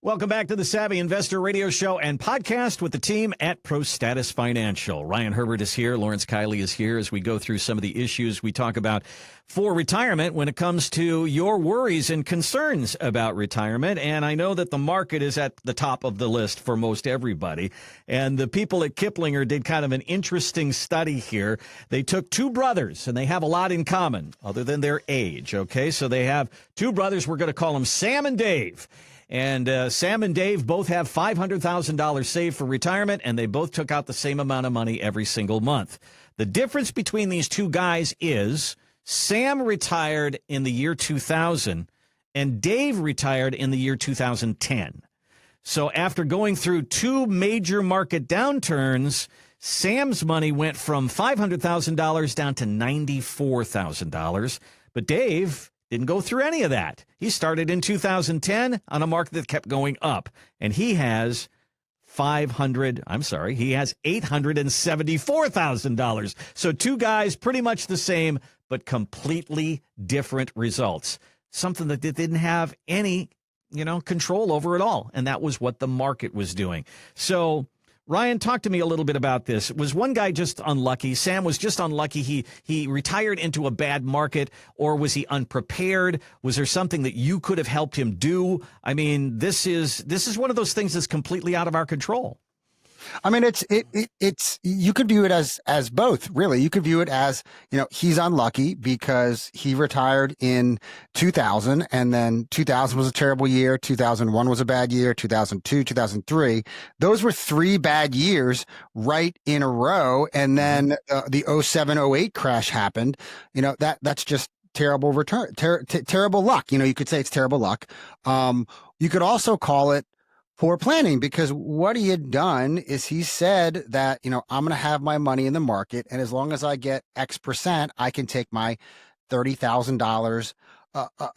Welcome back to the Savvy Investor Radio Show and podcast with the team at Prostatis Financial. Ryan Herbert is here. Lawrence Kiley is here as we go through some of the issues we talk about for retirement when it comes to your worries and concerns about retirement. And I know that the market is at the top of the list for most everybody. And the people at Kiplinger did kind of an interesting study here. They took two brothers, and they have a lot in common other than their age. Okay, so they have two brothers. We're going to call them Sam and Dave. And Sam and Dave both have $500,000 saved for retirement, and they both took out the same amount of money every single month. The difference between these two guys is Sam retired in the year 2000, and Dave retired in the year 2010. So after going through two major market downturns, Sam's money went from $500,000 down to $94,000, but Dave didn't go through any of that. He started in 2010 on a market that kept going up, and he has $874,000. So two guys pretty much the same, but completely different results. Something that they didn't have any, control over at all, and that was what the market was doing. So Ryan, talk to me a little bit about this. Was one guy just unlucky? Sam was just unlucky. He retired into a bad market, or was he unprepared? Was there something that you could have helped him do? I mean, this is one of those things that's completely out of our control. I mean, it's you could view it as both, really. You could view it as, he's unlucky because he retired in 2000, and then 2000 was a terrible year, 2001 was a bad year, 2002, 2003. Those were three bad years right in a row, and then the 07-08 crash happened. That's just terrible terrible luck. You could say it's terrible luck. You could also call it poor planning, because what he had done is he said that, I'm going to have my money in the market, and as long as I get X percent, I can take my $30,000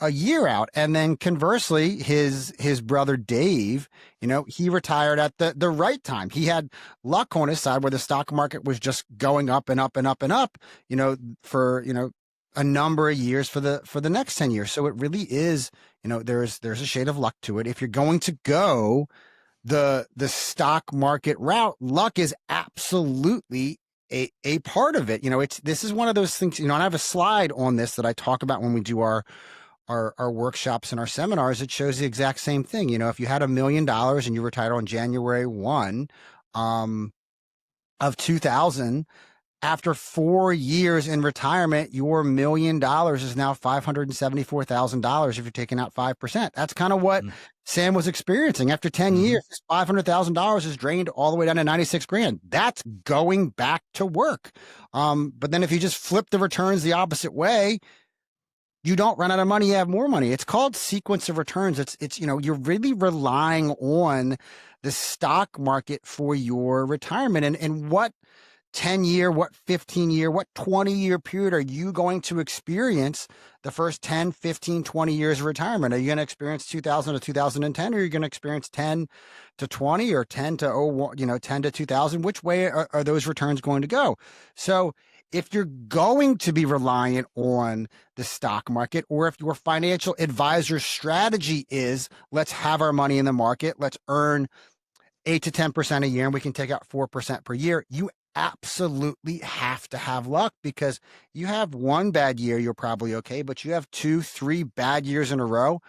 a year out. And then conversely, his brother Dave, he retired at the right time. He had luck on his side, where the stock market was just going up and up and up and up, for, a number of years for the next 10 years. So it really is, there's a shade of luck to it. If you're going to go the stock market route, luck is absolutely a part of it. This is one of those things, and I have a slide on this that I talk about when we do our workshops and our seminars. It shows the exact same thing. If you had $1 million and you retired on January 1 of 2000, after 4 years in retirement, your $1 million is now $574,000 if you're taking out 5%. That's kind of what Sam was experiencing. After 10 years, this $500,000 is drained all the way down to 96 grand. That's going back to work. But then if you just flip the returns the opposite way, you don't run out of money, you have more money. It's called sequence of returns. It's you're really relying on the stock market for your retirement. And what 10-year, what 15-year, what 20-year period are you going to experience the first 10, 15, 20 years of retirement? Are you going to experience 2000 to 2010, or are you going to experience 10 to 20 or 10 to 10 to 2000? Which way are those returns going to go? So if you're going to be reliant on the stock market, or if your financial advisor's strategy is, let's have our money in the market, let's earn 8 to 10% a year, and we can take out 4% per year, you absolutely have to have luck, because you have one bad year, you're probably okay, but you have 2, 3 bad years in a row,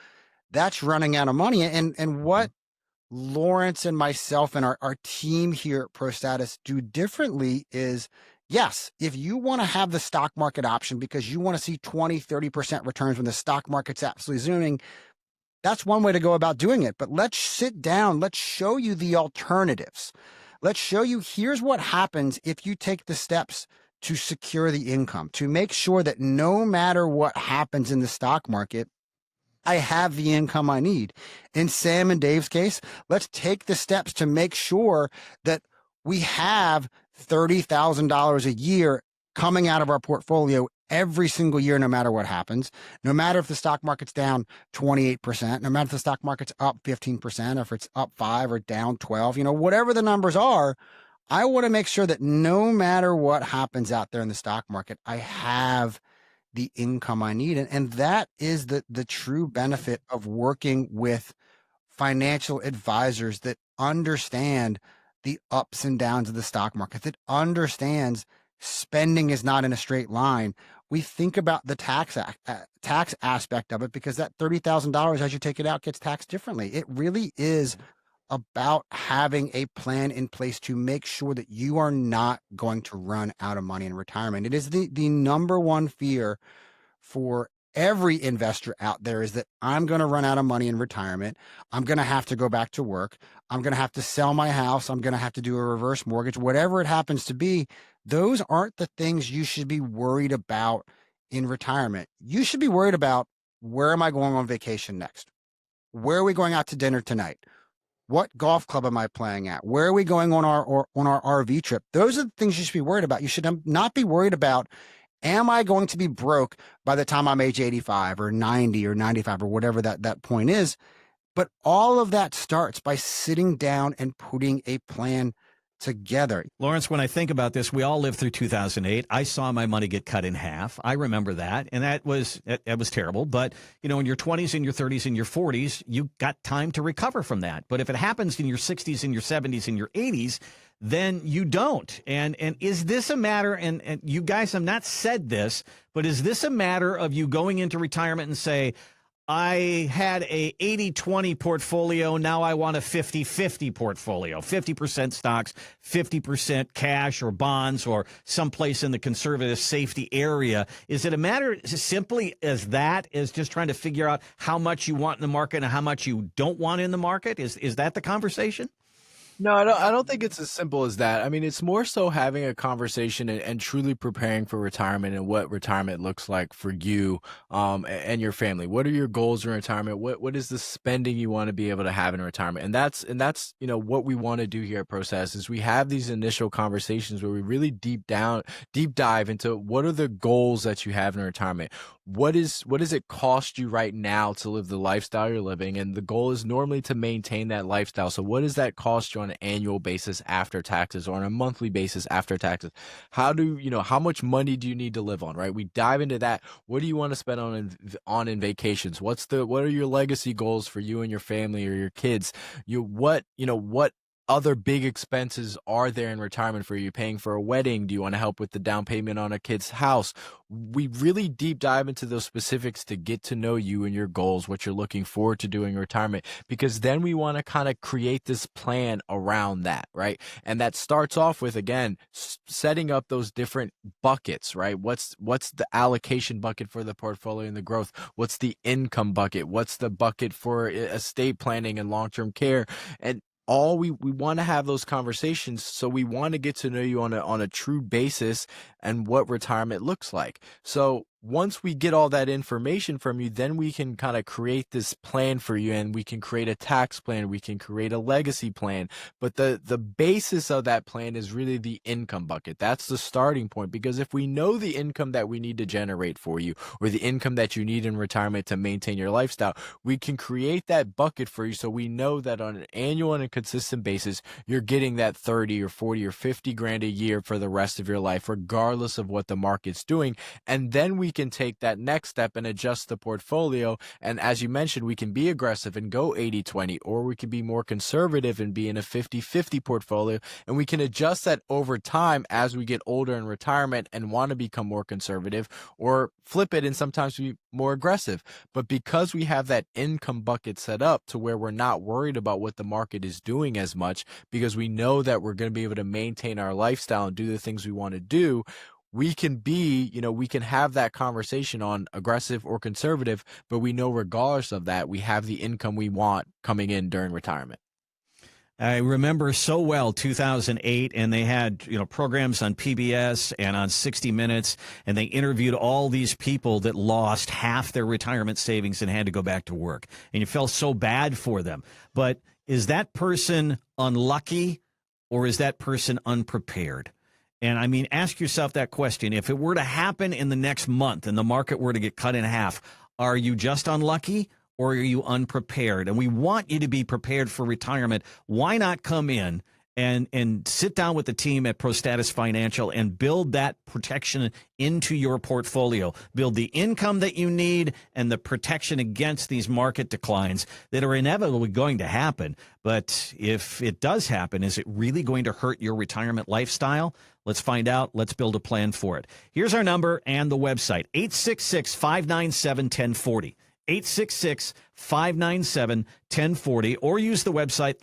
that's running out of money. And what Lawrence and myself and our team here at Prostatis do differently is, yes, if you want to have the stock market option because you want to see 20, 30% returns when the stock market's absolutely zooming, that's one way to go about doing it. But let's sit down, let's show you the alternatives. Let's show you, here's what happens if you take the steps to secure the income, to make sure that no matter what happens in the stock market, I have the income I need. In Sam and Dave's case, let's take the steps to make sure that we have $30,000 a year coming out of our portfolio every single year, no matter what happens, no matter if the stock market's down 28%, no matter if the stock market's up 15%, or if it's up 5 or down 12, whatever the numbers are, I want to make sure that no matter what happens out there in the stock market, I have the income I need. And that is the true benefit of working with financial advisors that understand the ups and downs of the stock market, that understands spending is not in a straight line. We think about the tax aspect of it, because that $30,000 as you take it out gets taxed differently. It really is about having a plan in place to make sure that you are not going to run out of money in retirement. It is the number one fear for every investor out there, is that I'm going to run out of money in retirement. I'm going to have to go back to work. I'm going to have to sell my house. I'm going to have to do a reverse mortgage, whatever it happens to be. Those aren't the things you should be worried about in retirement. You should be worried about, where am I going on vacation next? Where are we going out to dinner tonight? What golf club am I playing at? Where are we going on our RV trip? Those are the things you should be worried about. You should not be worried about, am I going to be broke by the time I'm age 85 or 90 or 95 or whatever that point is? But all of that starts by sitting down and putting a plan together. Lawrence, when I think about this, we all lived through 2008. I saw my money get cut in half. I remember that, and that was terrible. But, in your 20s and your 30s and your 40s, you got time to recover from that. But if it happens in your 60s and your 70s and your 80s, then you don't. And is this a matter, and you guys have not said this, but is this a matter of you going into retirement and say, I had a 80-20 portfolio. Now I want a 50-50 portfolio, 50% stocks, 50% cash or bonds or someplace in the conservative safety area. Is it a matter as simply as that, as just trying to figure out how much you want in the market and how much you don't want in the market? Is that the conversation? No, I don't think it's as simple as that. I mean, it's more so having a conversation and truly preparing for retirement and what retirement looks like for you and your family. What are your goals in retirement? What is the spending you want to be able to have in retirement? And that's what we want to do here at Prostatis is we have these initial conversations where we really deep dive into what are the goals that you have in retirement. What does it cost you right now to live the lifestyle you're living? And the goal is normally to maintain that lifestyle. So what does that cost you on an annual basis after taxes or on a monthly basis after taxes? How much money do you need to live on, right? We dive into that. What do you want to spend on in vacations? What are your legacy goals for you and your family or your kids? What other big expenses are there in retirement for you? Paying for a wedding? Do you want to help with the down payment on a kid's house? We really deep dive into those specifics to get to know you and your goals, what you're looking forward to doing in retirement, because then we want to kind of create this plan around that, right? And that starts off with, again, setting up those different buckets, right? What's the allocation bucket for the portfolio and the growth? What's the income bucket? What's the bucket for estate planning and long-term care? And we want to have those conversations. So we want to get to know you on a true basis and what retirement looks like. So once we get all that information from you, then we can kind of create this plan for you, and we can create a tax plan. We can create a legacy plan. But the basis of that plan is really the income bucket. That's the starting point, because if we know the income that we need to generate for you, or the income that you need in retirement to maintain your lifestyle, we can create that bucket for you. So we know that on an annual and a consistent basis, you're getting that 30 or 40 or 50 grand a year for the rest of your life, regardless of what the market's doing. And then we can take that next step and adjust the portfolio. And as you mentioned, we can be aggressive and go 80-20, or we can be more conservative and be in a 50-50 portfolio. And we can adjust that over time as we get older in retirement and want to become more conservative, or flip it and sometimes be more aggressive. But because we have that income bucket set up to where we're not worried about what the market is doing as much, because we know that we're going to be able to maintain our lifestyle and do the things we want to do, we can have that conversation on aggressive or conservative, but we know regardless of that, we have the income we want coming in during retirement. I remember so well 2008, and they had programs on PBS and on 60 Minutes, and they interviewed all these people that lost half their retirement savings and had to go back to work, and you felt so bad for them. But is that person unlucky, or is that person unprepared? And I mean, ask yourself that question. If it were to happen in the next month and the market were to get cut in half, are you just unlucky, or are you unprepared? And we want you to be prepared for retirement. Why not come in and sit down with the team at Prostatis Financial and build that protection into your portfolio. Build the income that you need and the protection against these market declines that are inevitably going to happen. But if it does happen, is it really going to hurt your retirement lifestyle? Let's find out. Let's build a plan for it. Here's our number and the website, 866-597-1040. 866-597-1040, or use the website,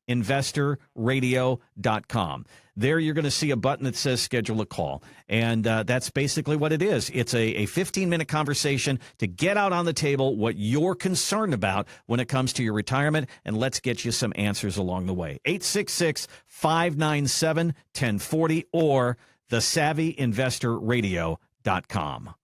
thesavvyinvestorradio.com. There you're going to see a button that says schedule a call. And that's basically what it is. It's a 15-minute conversation to get out on the table what you're concerned about when it comes to your retirement, and let's get you some answers along the way. 866-597-1040 or thesavvyinvestorradio.com.